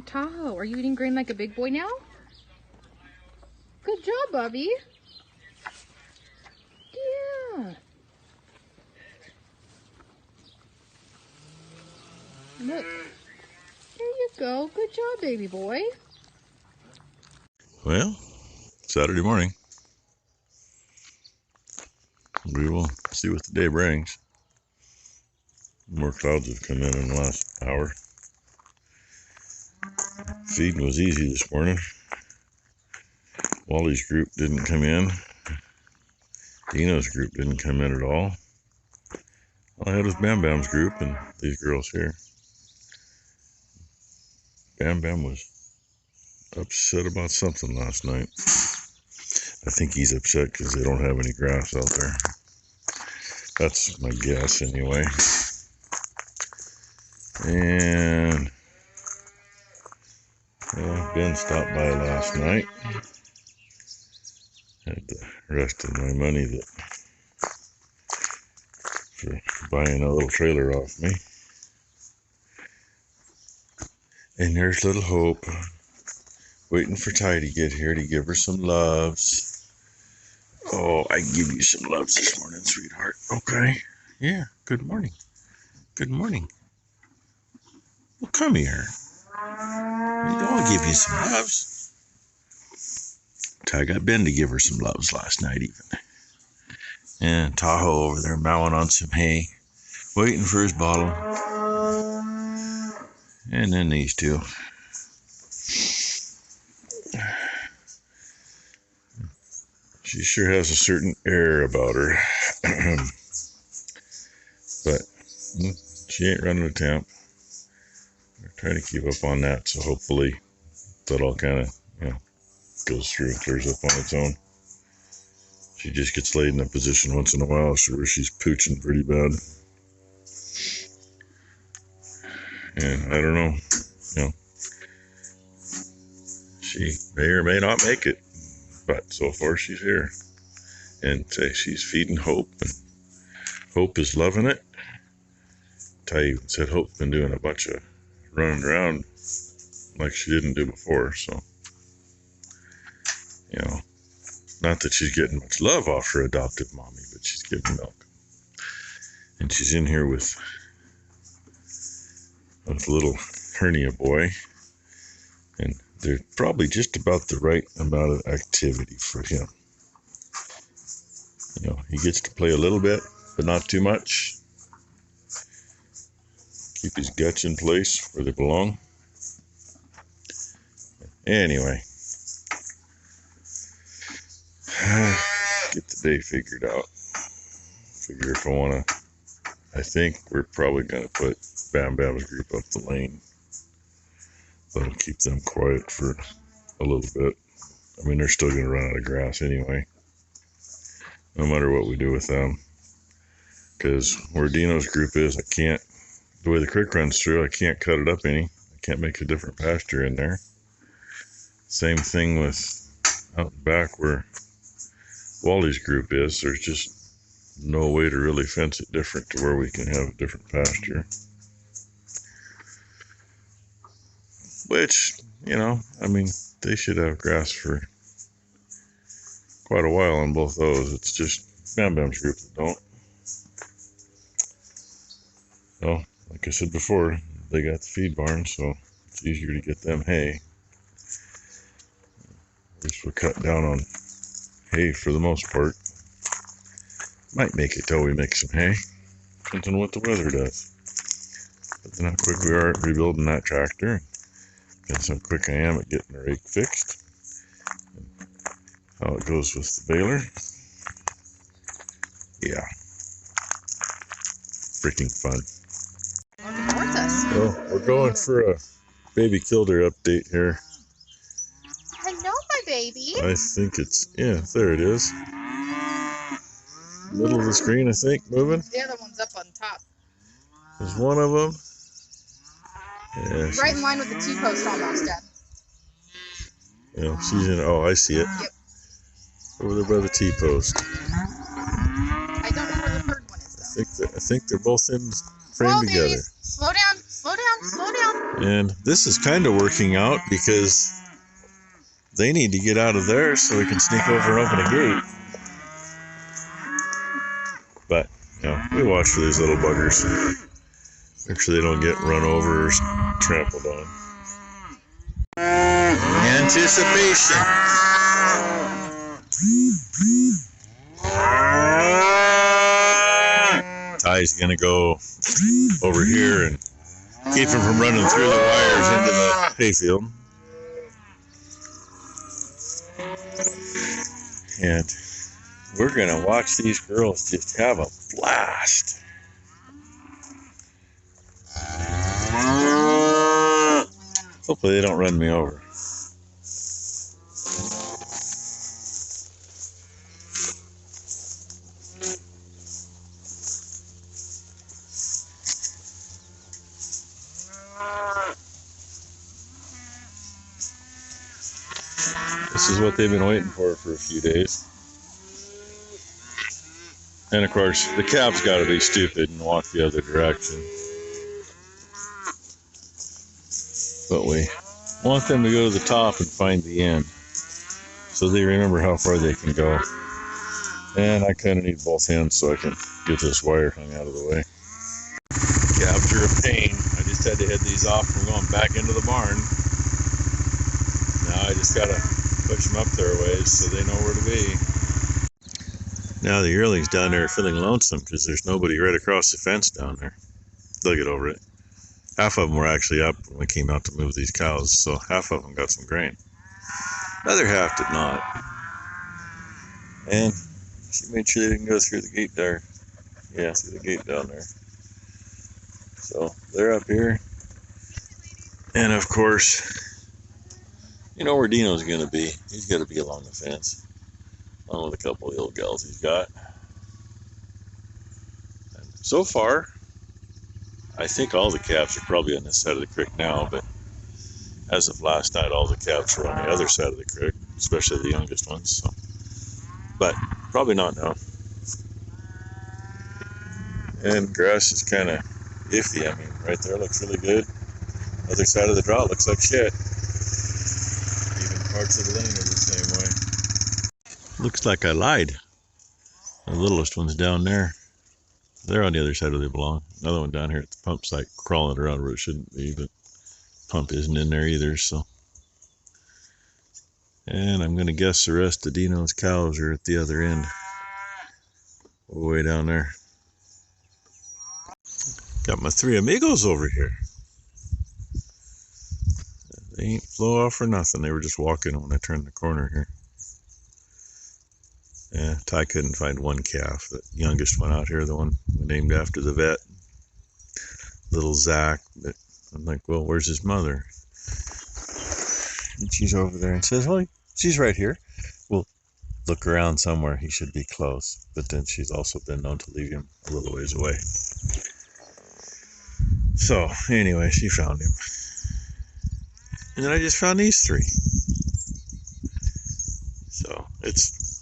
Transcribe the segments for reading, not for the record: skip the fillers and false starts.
Tahoe, are you eating grain like a big boy now? Good job, Bubby. Yeah. Look. There you go. Good job, baby boy. Well, Saturday morning. We will see what the day brings. More clouds have come in the last hour. Feeding was easy this morning. Wally's group didn't come in. Dino's group didn't come in at all. All I had was Bam Bam's group and these girls here. Bam Bam was upset about something last night. I think he's upset because they don't have any grass out there. That's my guess anyway. And Ben stopped by last night. Had the rest of my money for buying a little trailer off me. And there's little Hope waiting for Ty to get here to give her some loves. Oh, I give you some loves this morning, sweetheart. Okay. Yeah, good morning. Good morning. Well, come here. I'll give you some loves. Ty got Ben to give her some loves last night even. And Tahoe over there mowing on some hay, waiting for his bottle. And then these two. She sure has a certain air about her. But she ain't running a temp. We're trying to keep up on that, so hopefully that all kind of, goes through and clears up on its own. She just gets laid in a position once in a while, where she's pooching pretty bad. And I don't know, she may or may not make it, but so far she's here. And she's feeding Hope, and Hope is loving it. Ty even said Hope's been doing a bunch of running around like she didn't do before, so, not that she's getting much love off her adoptive mommy, but she's getting milk. And she's in here with little hernia boy, and they're probably just about the right amount of activity for him. He gets to play a little bit, but not too much. Keep his guts in place where they belong. Anyway, get the day figured out. Figure if I think we're probably going to put Bam Bam's group up the lane. That'll keep them quiet for a little bit. I mean, they're still going to run out of grass anyway, no matter what we do with them. Because where Dino's group is, the way the creek runs through, I can't cut it up any. I can't make a different pasture in there. Same thing with out back where Wally's group is. There's just no way to really fence it different to where we can have a different pasture. Which, they should have grass for quite a while on both those. It's just Bam Bam's group that don't. Well, like I said before, they got the feed barn, so it's easier to get them hay. At least we're cut down on hay for the most part. Might make it till we make some hay. Depends on what the weather does. But then how quick we are at rebuilding that tractor. Depends how quick I am at getting the rake fixed. And how it goes with the baler. Yeah. Freaking fun. Well, we're going for a baby killer update here. Hello, my baby. I think there it is. Middle of the screen, I think, moving. The other one's up on top. There's one of them. Yeah, right in line with the T-post almost, Dad. She's in. Oh, I see it. Yep. Over there by the T-post. I don't know where the third one is, though. I think they're both in frame together. Babies. Slow down. Slow down. Slow down. And this is kind of working out because they need to get out of there so we can sneak over and open a gate. But, you know, we watch for these little buggers. Make sure they don't get run over or trampled on. Anticipation. Ty's gonna go over here and keep him from running through the wires into the hayfield. And we're gonna watch these girls just have a blast. Hopefully they don't run me over. This is what they've been waiting for a few days. And of course, the calf's got to be stupid and walk the other direction. But we want them to go to the top and find the end, so they remember how far they can go. And I kind of need both hands so I can get this wire hung out of the way. Calves are a pain. I just had to head these off from going back into the barn. Now I just got to push them up their ways so they know where to be. Now the yearlings down there are feeling lonesome because there's nobody right across the fence down there. They'll get over it. Half of them were actually up when we came out to move these cows, so half of them got some grain. The other half did not. And she made sure they didn't go through the gate there. Yeah, through the gate down there. So they're up here. And of course, you know where Dino's going to be. He's got to be along the fence, along with a couple of little gals he's got. And so far, I think all the calves are probably on this side of the creek now, but as of last night, all the calves were on the other side of the creek, especially the youngest ones. So. But probably not now. And grass is kind of iffy. I mean, right there looks really good. Other side of the draw looks like shit. Even parts of the lane are the same way. Looks like I lied. The littlest one's down there. They're on the other side where they belong. Another one down here at the pump site crawling around where it shouldn't be, but pump isn't in there either, so. And I'm going to guess the rest of Dino's cows are at the other end. Way down there. Got my three amigos over here. They ain't flow off for nothing. They were just walking when I turned the corner here. Yeah, Ty couldn't find one calf. The youngest one out here, the one we named after the vet, little Zach. But I'm like, well, where's his mother? And she's over there and says, well, she's right here. We'll look around somewhere. He should be close. But then she's also been known to leave him a little ways away. So anyway, she found him. And then I just found these three. So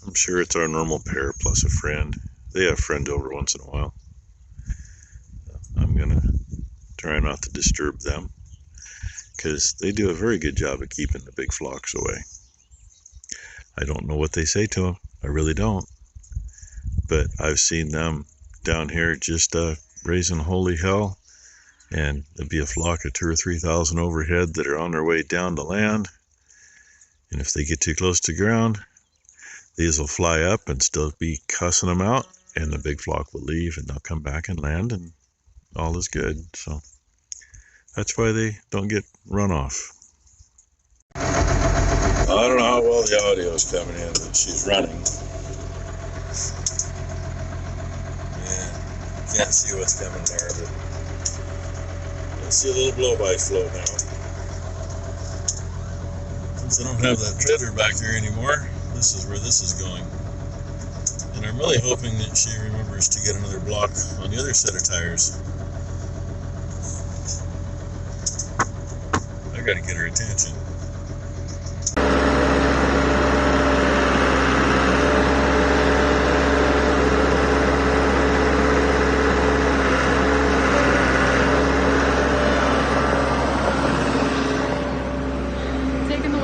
I'm sure it's our normal pair plus a friend. They have friends over once in a while. I'm going to try not to disturb them because they do a very good job of keeping the big flocks away. I don't know what they say to them. I really don't. But I've seen them down here just raising holy hell. And there'll be a flock of 2,000 or 3,000 overhead that are on their way down to land. And if they get too close to ground, these will fly up and still be cussing them out. And the big flock will leave and they'll come back and land and all is good. So that's why they don't get run off. I don't know how well the audio is coming in, but she's running. Yeah, can't see what's coming there, but I see a little blow-by float now. Since I don't have that trailer back there anymore, this is where this is going. And I'm really hoping that she remembers to get another block on the other set of tires. I gotta get her attention.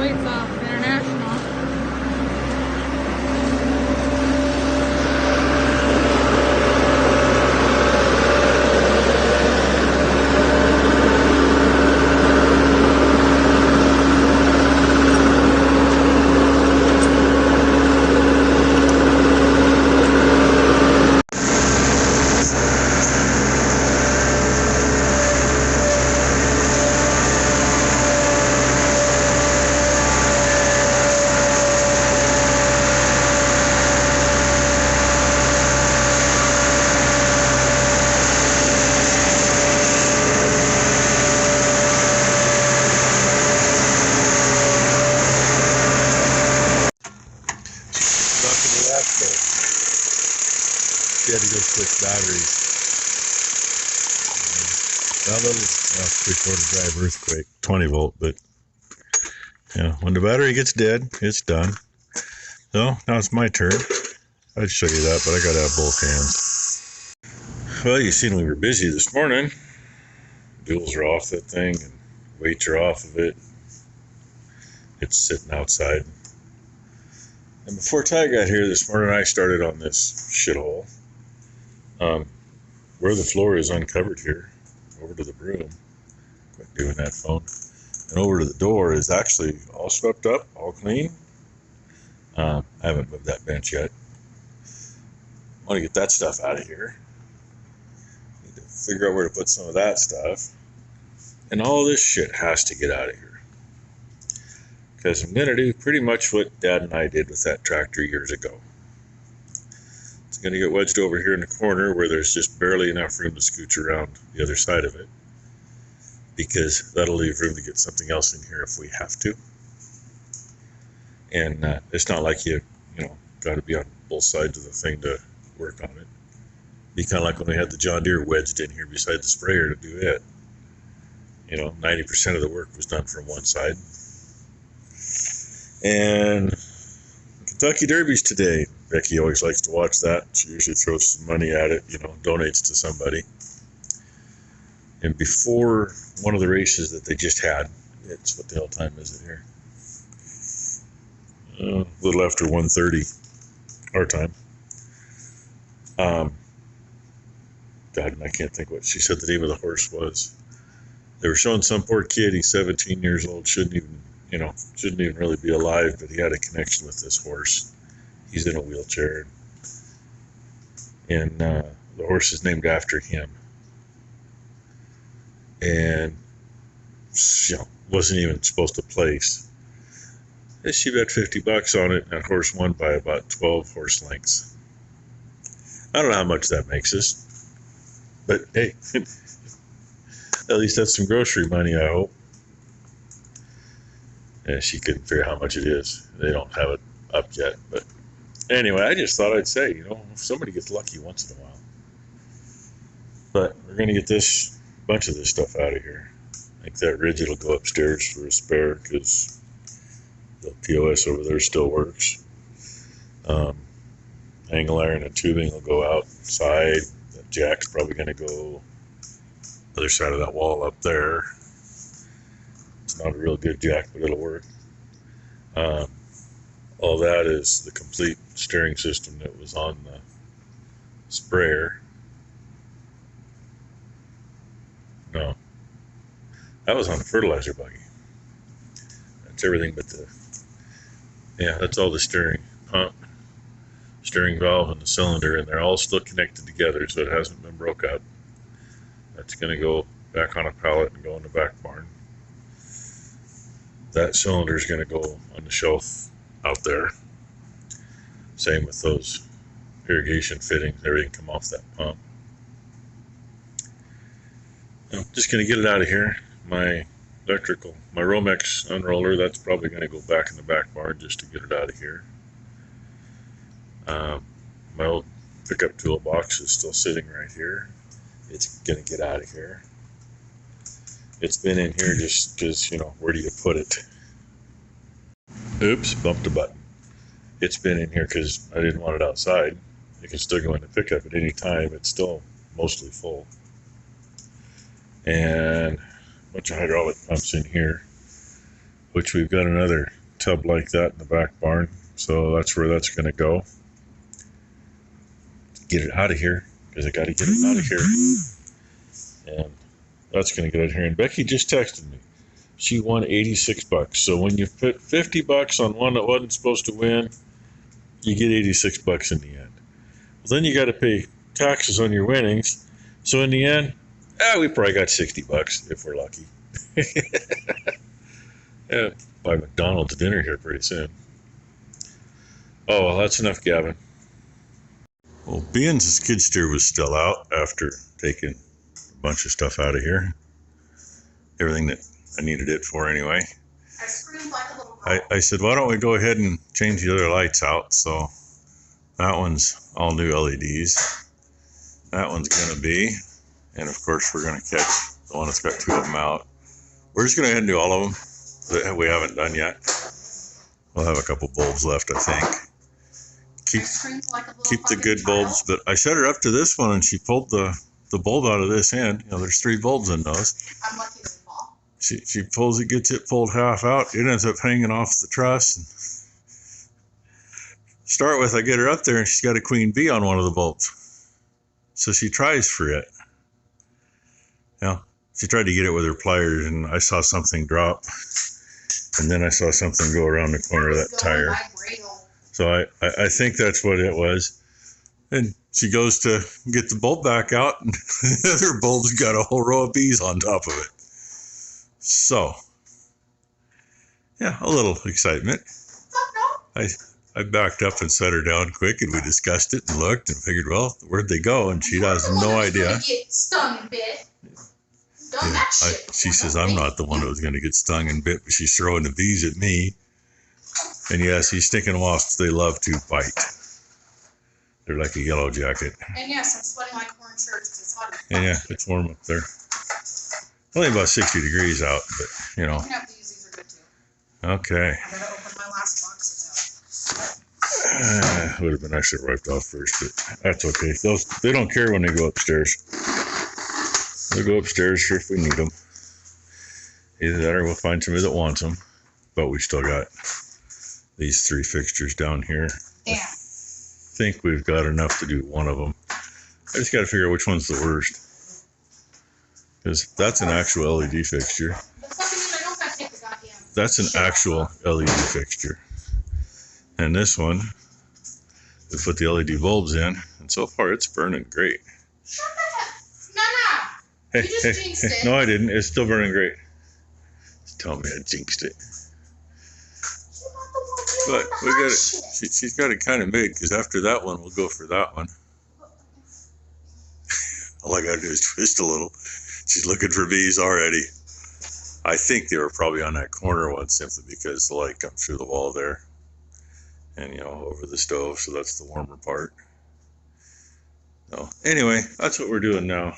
Weights Off International. She had to go switch batteries. That little 3/4 drive earthquake, 20 volt, but yeah, when the battery gets dead, it's done. So now it's my turn. I'd show you that, but I gotta have both hands. Well, you seen we were busy this morning. Duals are off that thing, and weights are off of it. It's sitting outside. And before Ty got here this morning, I started on this shithole. Where the floor is uncovered here, over to the broom. Quit doing that phone. And over to the door is actually all swept up, all clean. I haven't moved that bench yet. I want to get that stuff out of here. Need to figure out where to put some of that stuff. And all this shit has to get out of here. Because I'm going to do pretty much what Dad and I did with that tractor years ago. It's going to get wedged over here in the corner where there's just barely enough room to scooch around the other side of it. Because that'll leave room to get something else in here if we have to. And it's not like you got to be on both sides of the thing to work on it. Be kind of like when we had the John Deere wedged in here beside the sprayer to do it. 90% of the work was done from one side. And Kentucky Derby's today. Becky always likes to watch that. She usually throws some money at it, donates to somebody. And before one of the races that they just had, it's what the hell time is it here? A little after 1:30 our time. God, I can't think what she said the name of the horse was. They were showing some poor kid. He's 17 years old. Shouldn't even really be alive, but he had a connection with this horse. He's in a wheelchair, and the horse is named after him. And wasn't even supposed to place. She bet $50 on it, and that horse won by about 12 horse lengths. I don't know how much that makes us, but hey, at least that's some grocery money, I hope. And she couldn't figure out how much it is. They don't have it up yet, but anyway, I just thought I'd say, if somebody gets lucky once in a while. But we're gonna get this bunch of this stuff out of here. I think that rigid will go upstairs for a spare because the POS over there still works. Angle iron and tubing will go outside. That jack's probably going to go other side of that wall up there. It's not a real good jack, but it'll work. All that is the complete steering system that was on the sprayer. No, that was on the fertilizer buggy. That's everything but that's all the steering pump, steering valve, and the cylinder, and they're all still connected together, so it hasn't been broke up. That's going to go back on a pallet and go in the back barn. That cylinder is going to go on the shelf out there. Same with those irrigation fittings, everything come off that pump. I'm just going to get it out of here. My Romex unroller, that's probably going to go back in the back barn just to get it out of here. My old pickup toolbox is still sitting right here. It's going to get out of here. It's been in here just because, where do you put it? Oops, bumped a button. It's been in here because I didn't want it outside. It can still go in the pickup at any time. It's still mostly full. And a bunch of hydraulic pumps in here. which we've got another tub like that in the back barn. So that's where that's going to go. Get it out of here, because I got to get it out of here. And that's going to get out of here. And Becky just texted me. She won $86. So when you put $50 on one that wasn't supposed to win, you get $86 in the end. Well, then you got to pay taxes on your winnings. So in the end, we probably got $60 if we're lucky. Yeah, buy McDonald's dinner here pretty soon. Oh, well, that's enough, Gavin. Well, being the skid steer was still out after taking a bunch of stuff out of here. Everything that I needed it for anyway. I screamed like a little girl. I said, why don't we go ahead and change the other lights out? So that one's all new LEDs. That one's going to be, and of course we're going to catch the one that's got two of them out. We're just going to go ahead and do all of them that we haven't done yet. We'll have a couple bulbs left, I think. Keep the good bulbs, but I set her up to this one and she pulled the bulb out of this end. You know, there's 3 bulbs in those. I'm lucky as a ball. She pulls it, gets it pulled half out. It ends up hanging off the truss. And start with, I get her up there and she's got a queen bee on one of the bulbs. So she tries for it. Now, she tried to get it with her pliers and I saw something drop. And then I saw something go around the corner of that tire. So I think that's what it was. And she goes to get the bulb back out and the other bulb's got a whole row of bees on top of it. So, yeah, a little excitement. I backed up and set her down quick and we discussed it and looked and figured, well, where'd they go? And she has no idea. Get stung and bit. Yeah, she says, I'm not the one that was going to get stung and bit, but she's throwing the bees at me. And yes, these stinking wasps, they love to bite. They're like a yellow jacket. And yes, I'm sweating like orange shirts because it's hot. And yeah, it's warm up there. Only about 60 degrees out, but you know. You can have these. These are good too. Okay. I gotta open my last boxes out. Would have been nice to wiped off first, but that's okay. They don't care when they go upstairs. They'll go upstairs if we need them. Either that or we'll find somebody that wants them. But we still got these 3 fixtures down here. Damn. I think we've got enough to do one of them. I just got to figure out which one's the worst. Because that's an actual LED fixture. That's an actual LED fixture. And this one, we put the LED bulbs in, and so far it's burning great. You just jinxed it. No, I didn't. It's still burning great. Just tell me I jinxed it. But we got it. She's got it kind of made, because after that one, we'll go for that one. All I got to do is twist a little. She's looking for bees already. I think they were probably on that corner one simply because the light comes through the wall there. And, you know, over the stove, so that's the warmer part. So, anyway, that's what we're doing now.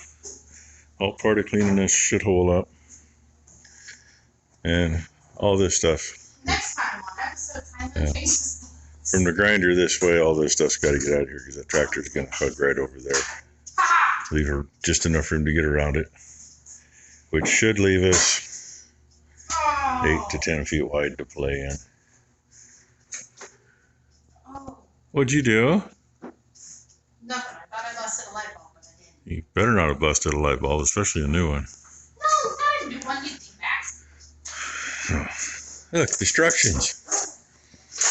All part of cleaning this shithole up. And all this stuff. Next time on episode time, from the grinder this way, all this stuff's got to get out of here because that tractor's going to hug right over there. Leave her just enough room to get around it, which should leave us 8 to 10 feet wide to play in. What'd you do? Nothing. I thought I busted a light bulb, but I didn't. You better not have busted a light bulb, especially a new one. No, not a new one. You think that. Look, instructions.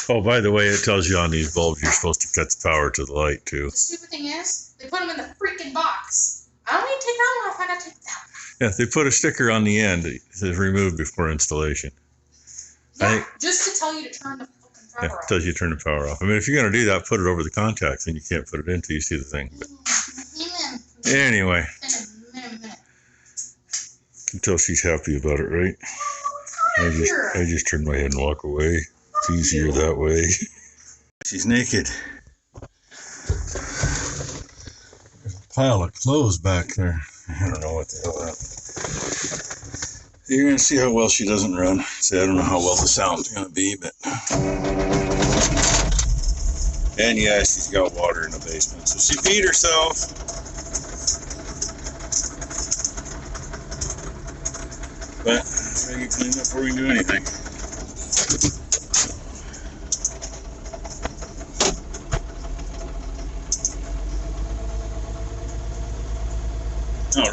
Oh, by the way, it tells you on these bulbs you're supposed to cut the power to the light too. The stupid thing is, they put them in the freaking box. I don't need to take that one off. I gotta take that one. Yeah, they put a sticker on the end that says remove before installation. Yeah, just to tell you to turn the fucking power off. Yeah, it tells you to turn the power off. I mean, if you're going to do that, put it over the contacts, and you can't put it in until you see the thing. But anyway, you can tell she's happy about it, right? I just turn my head and walk away. It's easier that way. She's naked. There's a pile of clothes back there. I don't know what the hell that is. You're going to see how well she doesn't run. See, I don't know how well the sound's going to be, but... And yeah, she's got water in the basement, so she peed herself. But, I gotta get cleaned up before we can do anything.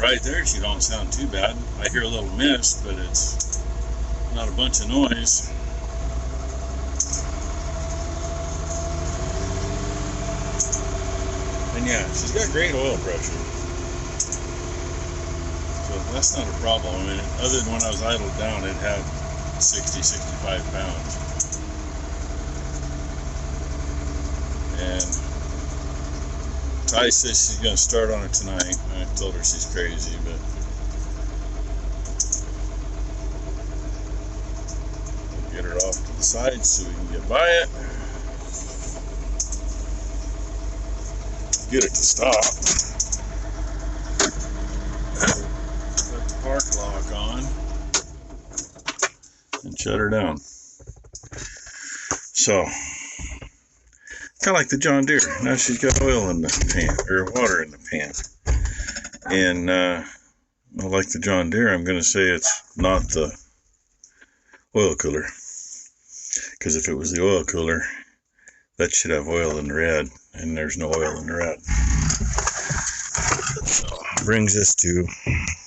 right there, she don't sound too bad. I hear a little mist, but it's not a bunch of noise. And yeah, she's got great oil pressure. So that's not a problem. I mean, other than when I was idled down, it had 60, 65 pounds. And Ty says she's going to start on it tonight. I told her she's crazy, but we'll get her off to the side so we can get by it. Get it to stop. Put the park lock on and shut her down. So, kind of like the John Deere. Now she's got oil in the pan, or water in the pan. And like the John Deere, I'm going to say it's not the oil cooler. Because if it was the oil cooler, that should have oil in the red, and there's no oil in the red. So, brings us to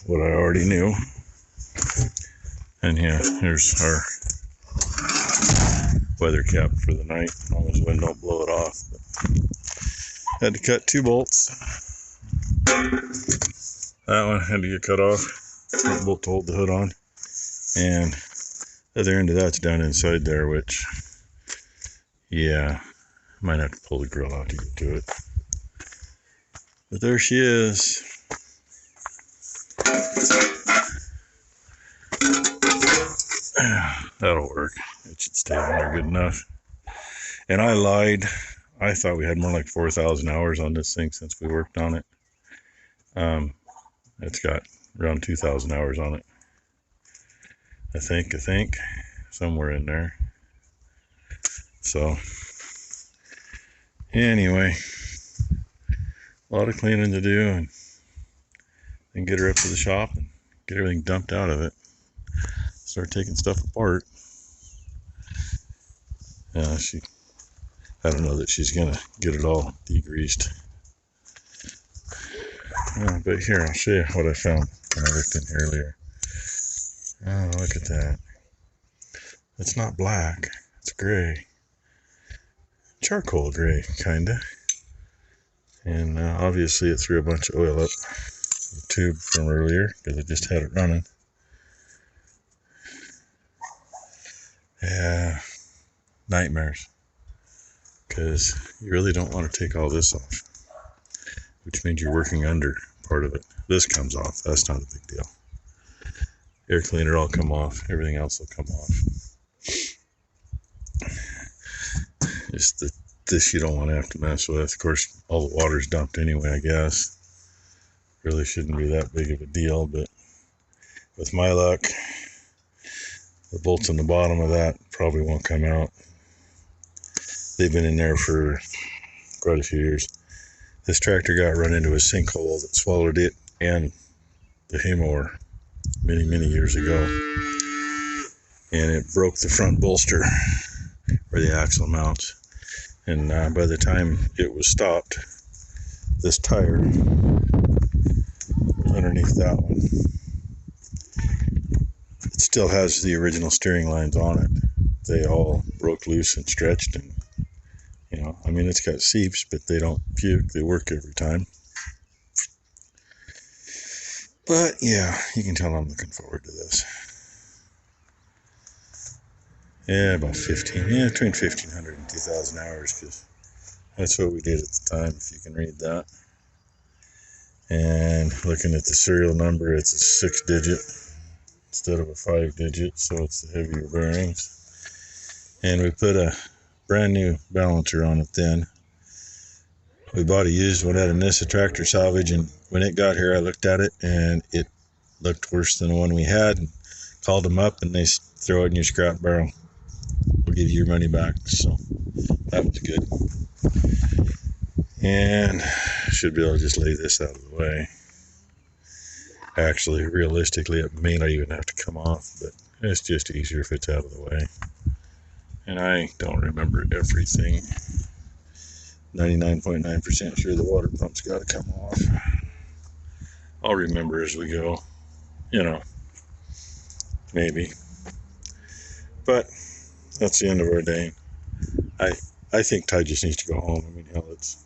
what I already knew. And yeah, here's our weather cap for the night, as long as the wind don't blow it off. But had to cut 2 bolts. That one had to get cut off. Front bolt to hold the hood on. And the other end of that's down inside there, which, yeah, might have to pull the grill out to get to it. But there she is. That'll work. It should stay on there good enough. And I lied. I thought we had more like 4,000 hours on this thing since we worked on it. It's got around 2,000 hours on it. I think, somewhere in there. So, anyway, a lot of cleaning to do, and then get her up to the shop and get everything dumped out of it. Start taking stuff apart. Yeah, I don't know that she's gonna get it all degreased. But here, I'll show you what I found when I looked in here earlier. Oh, look at that. It's not black, it's gray. Charcoal gray, kinda. And obviously it threw a bunch of oil up the tube from earlier, because I just had it running. Yeah, nightmares. Because you really don't want to take all this off, which means you're working under part of it. This comes off, that's not a big deal. Air cleaner will come off, everything else will come off. Just this you don't want to have to mess with. Of course, all the water's dumped anyway, I guess. Really shouldn't be that big of a deal, but with my luck, the bolts on the bottom of that probably won't come out. They've been in there for quite a few years. This tractor got run into a sinkhole that swallowed it and the hay mower many, many years ago. And it broke the front bolster where the axle mounts. And by the time it was stopped, this tire was underneath that one. It still has the original steering lines on it. They all broke loose and stretched, and I mean, it's got seeps, but they don't puke. They work every time. But yeah, you can tell I'm looking forward to this. Yeah, about between 1,500 and 2,000 hours, because that's what we did at the time, if you can read that. And looking at the serial number, it's a 6-digit instead of a 5-digit, so it's the heavier bearings. And we put a brand new balancer on it then. We bought a used one at a Nissa tractor salvage, and when it got here I looked at it and it looked worse than the one we had, and called them up and they throw it in your scrap barrel. We'll give you your money back. So that was good. And should be able to just lay this out of the way. Actually, realistically, it may not even have to come off, but it's just easier if it's out of the way. And I don't remember everything. 99.9% sure the water pump's got to come off. I'll remember as we go, you know, maybe. But that's the end of our day. I think Ty just needs to go home. I mean, hell, it's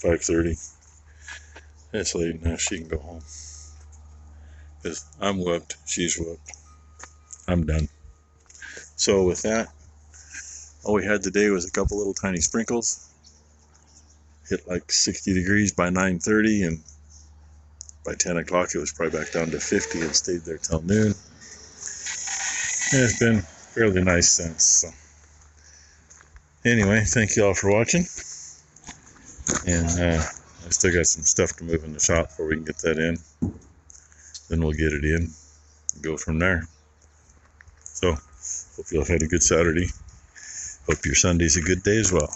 5:30. It's late now. She can go home. Because I'm whooped. She's whooped. I'm done. So with that, all we had today was a couple little tiny sprinkles. Hit like 60 degrees by 9:30, and by 10 o'clock it was probably back down to 50 and stayed there till noon. And it's been fairly nice since. So anyway, thank you all for watching. And I still got some stuff to move in the shop before we can get that in. Then we'll get it in and go from there. So hope you all had a good Saturday. Hope your Sunday's a good day as well.